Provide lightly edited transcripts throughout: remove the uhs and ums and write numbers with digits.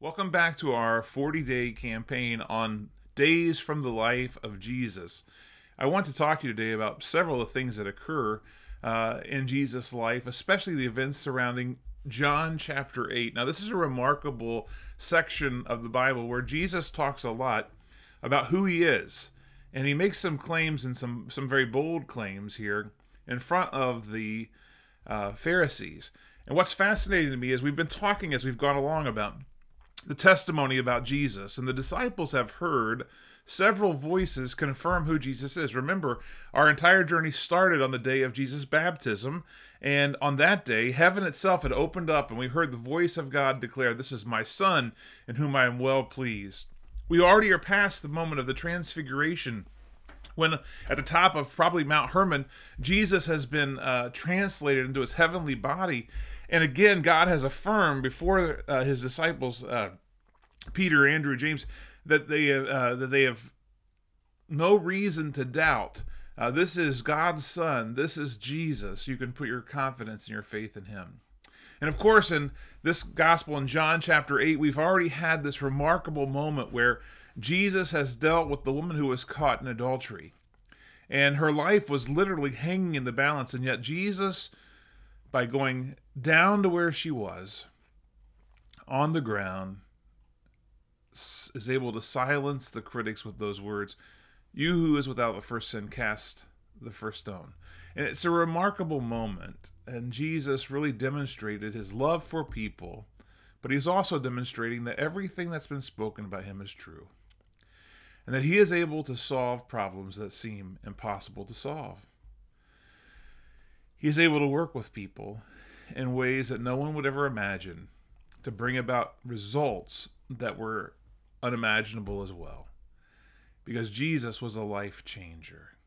Welcome back to our 40-day campaign on Days from the Life of Jesus. I want to talk to you today about several of the things that occur in Jesus' life, especially the events surrounding John chapter 8. Now, this is a remarkable section of the Bible where Jesus talks a lot about who he is. And he makes some claims and some very bold claims here in front of the Pharisees. And what's fascinating to me is we've been talking as we've gone along about the testimony about Jesus, and the disciples have heard several voices confirm who Jesus is. Remember, our entire journey started on the day of Jesus' baptism, and on that day, heaven itself had opened up, and we heard the voice of God declare, "This is my Son, in whom I am well pleased." We already are past the moment of the transfiguration, when at the top of probably Mount Hermon, Jesus has been translated into his heavenly body. And again, God has affirmed before his disciples, Peter, Andrew, James, that they have no reason to doubt. This is God's Son. This is Jesus. You can put your confidence and your faith in him. And of course, in this gospel in John chapter 8, we've already had this remarkable moment where Jesus has dealt with the woman who was caught in adultery. And her life was literally hanging in the balance. And yet Jesus, by going down to where she was, on the ground, is able to silence the critics with those words, "You who is without the first sin, cast the first stone." And it's a remarkable moment. And Jesus really demonstrated his love for people, but he's also demonstrating that everything that's been spoken about him is true, and that he is able to solve problems that seem impossible to solve. He is able to work with people in ways that no one would ever imagine, to bring about results that were unimaginable as well. Because Jesus was a life changer.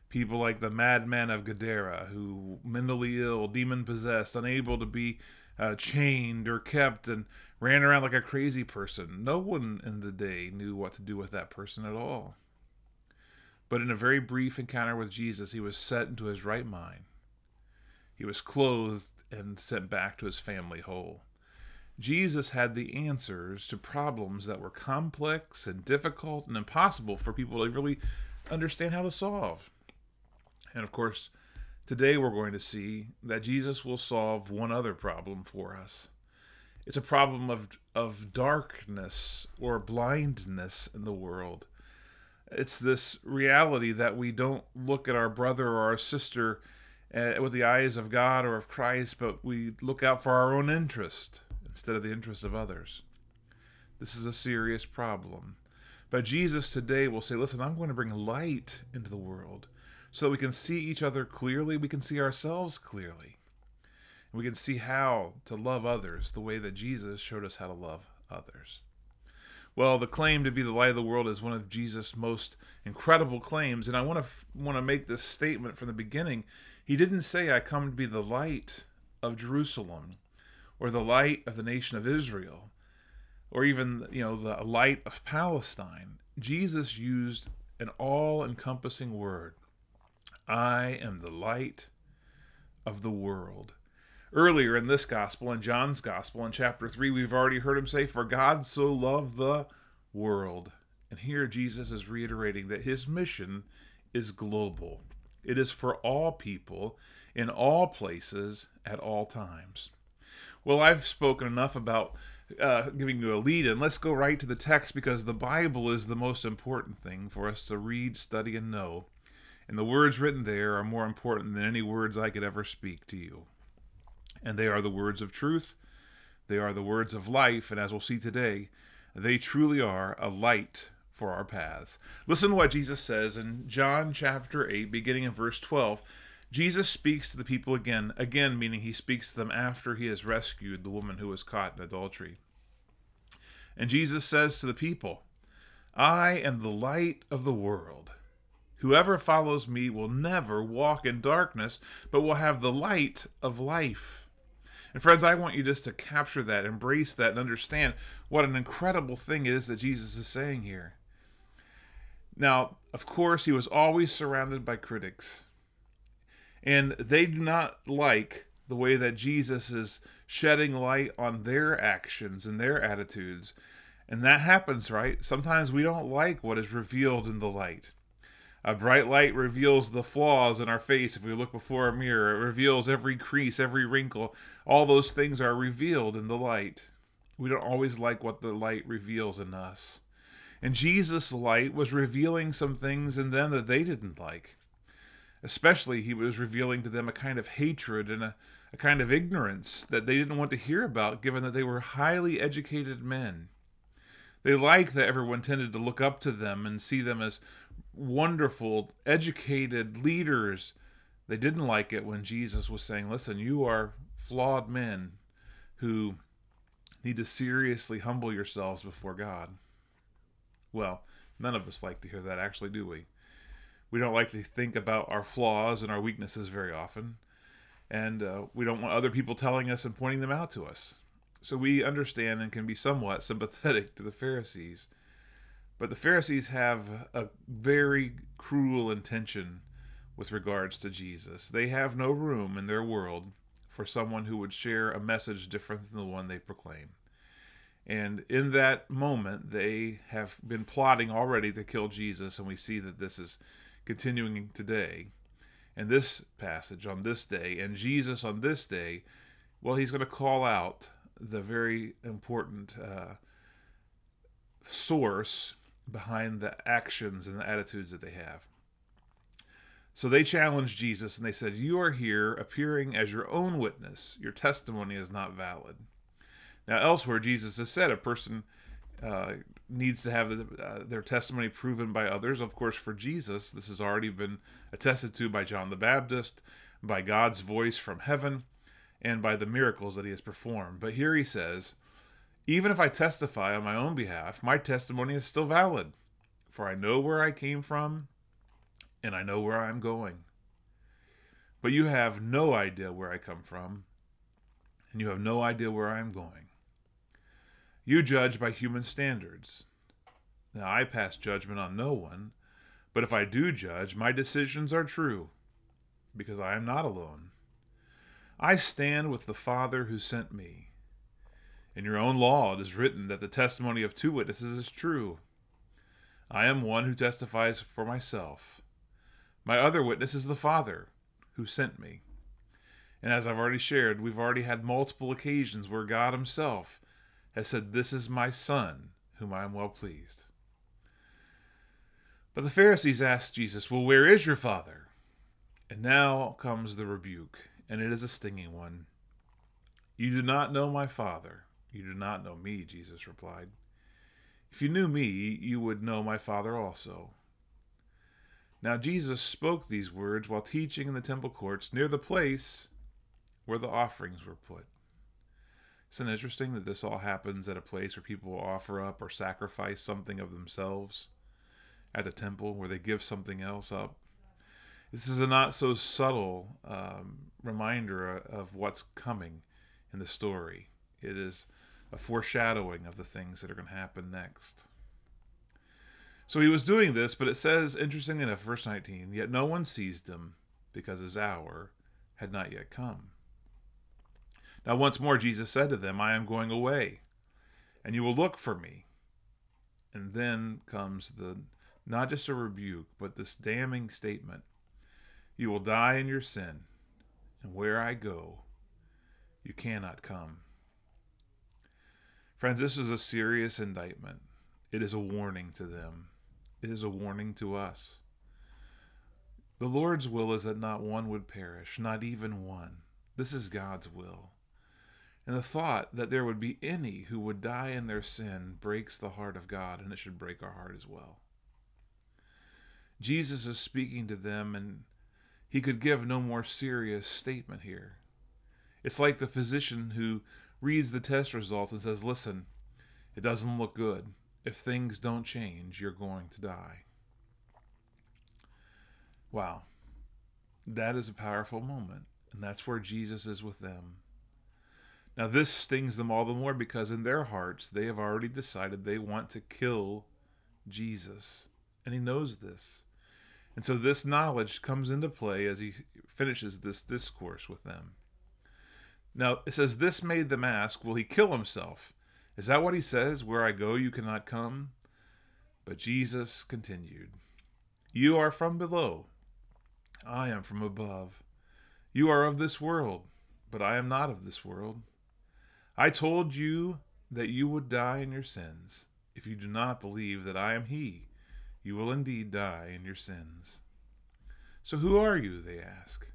People like the madman of Gadara, who mentally ill, demon-possessed, unable to be chained or kept, and ran around like a crazy person. No one in the day knew what to do with that person at all. But in a very brief encounter with Jesus, he was set into his right mind. He was clothed and sent back to his family whole. Jesus had the answers to problems that were complex and difficult and impossible for people to really understand how to solve. And of course, today we're going to see that Jesus will solve one other problem for us. It's a problem of darkness or blindness in the world. It's this reality that we don't look at our brother or our sister with the eyes of God or of Christ, but we look out for our own interest instead of the interest of others. This is a serious problem. But Jesus today will say, listen, I'm going to bring light into the world so that we can see each other clearly, we can see ourselves clearly, and we can see how to love others the way that Jesus showed us how to love others. Well, the claim to be the light of the world is one of Jesus' most incredible claims, and I want to make this statement from the beginning. He didn't say, "I come to be the light of Jerusalem," or the light of the nation of Israel, or even the light of Palestine. Jesus used an all-encompassing word. I am the light of the world. Earlier in this gospel, in John's gospel, in chapter 3, we've already heard him say, "For God so loved the world." And here Jesus is reiterating that his mission is global. It is for all people, in all places, at all times. Well, I've spoken enough about giving you a lead, and let's go right to the text, because the Bible is the most important thing for us to read, study, and know. And the words written there are more important than any words I could ever speak to you. And they are the words of truth. They are the words of life. And as we'll see today, they truly are a light for our paths. Listen to what Jesus says in John chapter 8, beginning in verse 12. Jesus speaks to the people again meaning he speaks to them after he has rescued the woman who was caught in adultery. And Jesus says to the people, "I am the light of the world. Whoever follows me will never walk in darkness, but will have the light of life." And friends, I want you just to capture that, embrace that, and understand what an incredible thing it is that Jesus is saying here. Now, of course, he was always surrounded by critics. And they do not like the way that Jesus is shedding light on their actions and their attitudes. And that happens, right? Sometimes we don't like what is revealed in the light. A bright light reveals the flaws in our face if we look before a mirror. It reveals every crease, every wrinkle. All those things are revealed in the light. We don't always like what the light reveals in us. And Jesus' light was revealing some things in them that they didn't like. Especially, he was revealing to them a kind of hatred and a kind of ignorance that they didn't want to hear about, given that they were highly educated men. They liked that everyone tended to look up to them and see them as wonderful, educated leaders. They didn't like it when Jesus was saying, listen, you are flawed men who need to seriously humble yourselves before God. Well, none of us like to hear that, actually, do we? We don't like to think about our flaws and our weaknesses very often. And we don't want other people telling us and pointing them out to us. So we understand and can be somewhat sympathetic to the Pharisees. But the Pharisees have a very cruel intention with regards to Jesus. They have no room in their world for someone who would share a message different than the one they proclaim. And in that moment, they have been plotting already to kill Jesus, and we see that this is continuing today. And this passage on this day, and Jesus on this day, well, he's going to call out the very important source behind the actions and the attitudes that they have. So they challenged Jesus and they said, you are here appearing as your own witness. Your testimony is not valid. Now, elsewhere, Jesus has said a person needs to have their testimony proven by others. Of course, for Jesus, this has already been attested to by John the Baptist, by God's voice from heaven, and by the miracles that he has performed. But here he says, even if I testify on my own behalf, my testimony is still valid, for I know where I came from, and I know where I am going. But you have no idea where I come from, and you have no idea where I am going. You judge by human standards. Now I pass judgment on no one, but if I do judge, my decisions are true, because I am not alone. I stand with the Father who sent me. In your own law it is written that the testimony of two witnesses is true. I am one who testifies for myself. My other witness is the Father who sent me. And as I've already shared, we've already had multiple occasions where God himself has said, this is my Son, whom I am well pleased. But the Pharisees asked Jesus, well, where is your Father? And now comes the rebuke, and it is a stinging one. You do not know my Father. You do not know me, Jesus replied. If you knew me, you would know my Father also. Now Jesus spoke these words while teaching in the temple courts near the place where the offerings were put. Isn't it interesting that this all happens at a place where people will offer up or sacrifice something of themselves at the temple, where they give something else up? This is a not so subtle reminder of what's coming in the story. It is a foreshadowing of the things that are going to happen next. So he was doing this, but it says, interestingly enough, verse 19, yet no one seized him because his hour had not yet come. Now once more Jesus said to them, I am going away, and you will look for me. And then comes not just a rebuke, but this damning statement. You will die in your sin, and where I go, you cannot come. Friends, this is a serious indictment. It is a warning to them. It is a warning to us. The Lord's will is that not one would perish, not even one. This is God's will. And the thought that there would be any who would die in their sin breaks the heart of God, and it should break our heart as well. Jesus is speaking to them, and he could give no more serious statement here. It's like the physician who reads the test results and says, listen, it doesn't look good. If things don't change, you're going to die. Wow. That is a powerful moment, and that's where Jesus is with them. Now this stings them all the more because in their hearts they have already decided they want to kill Jesus. And he knows this. And so this knowledge comes into play as he finishes this discourse with them. Now, it says, this made them ask, will he kill himself? Is that what he says? Where I go, you cannot come? But Jesus continued, you are from below. I am from above. You are of this world, but I am not of this world. I told you that you would die in your sins. If you do not believe that I am he, you will indeed die in your sins. So who are you? They ask.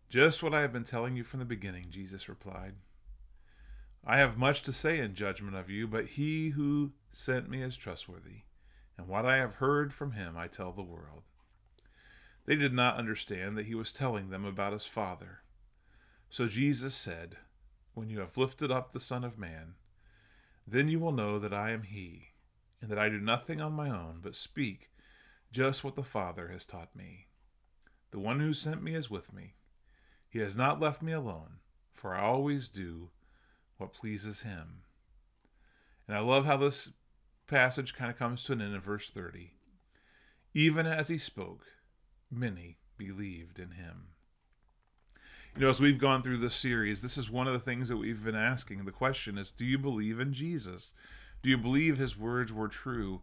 Just what I have been telling you from the beginning, Jesus replied. I have much to say in judgment of you, but he who sent me is trustworthy, and what I have heard from him I tell the world. They did not understand that he was telling them about his Father. So Jesus said, when you have lifted up the Son of Man, then you will know that I am he, and that I do nothing on my own, but speak just what the Father has taught me. The one who sent me is with me. He has not left me alone, for I always do what pleases him. And I love how this passage kind of comes to an end in verse 30. Even as he spoke, many believed in him. You know, as we've gone through this series, this is one of the things that we've been asking. The question is, do you believe in Jesus? Do you believe his words were true?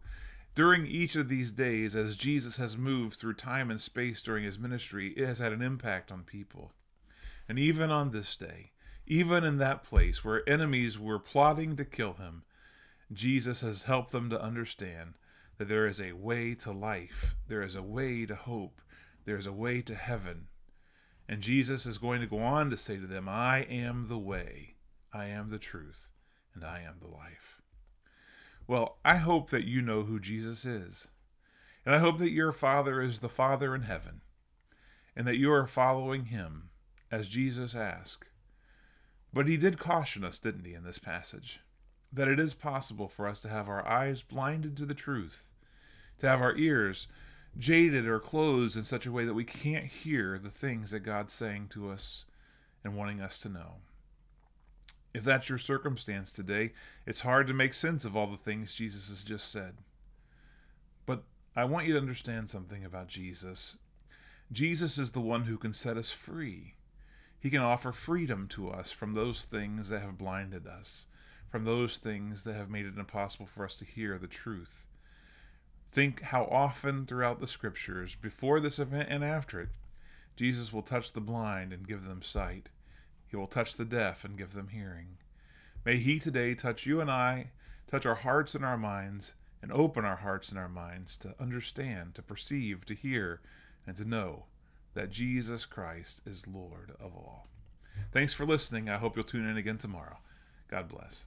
During each of these days, as Jesus has moved through time and space during his ministry, it has had an impact on people. And even on this day, even in that place where enemies were plotting to kill him, Jesus has helped them to understand that there is a way to life, there is a way to hope, there is a way to heaven. And Jesus is going to go on to say to them, I am the way, I am the truth, and I am the life. Well, I hope that you know who Jesus is. And I hope that your Father is the Father in heaven, and that you are following him as Jesus asked. But he did caution us, didn't he, in this passage, that it is possible for us to have our eyes blinded to the truth, to have our ears jaded or closed in such a way that we can't hear the things that God's saying to us and wanting us to know. If that's your circumstance today, it's hard to make sense of all the things Jesus has just said. But I want you to understand something about Jesus. Jesus is the one who can set us free. He can offer freedom to us from those things that have blinded us, from those things that have made it impossible for us to hear the truth. Think how often throughout the scriptures, before this event and after it, Jesus will touch the blind and give them sight. He will touch the deaf and give them hearing. May he today touch you and I, touch our hearts and our minds, and open our hearts and our minds to understand, to perceive, to hear, and to know that Jesus Christ is Lord of all. Thanks for listening. I hope you'll tune in again tomorrow. God bless.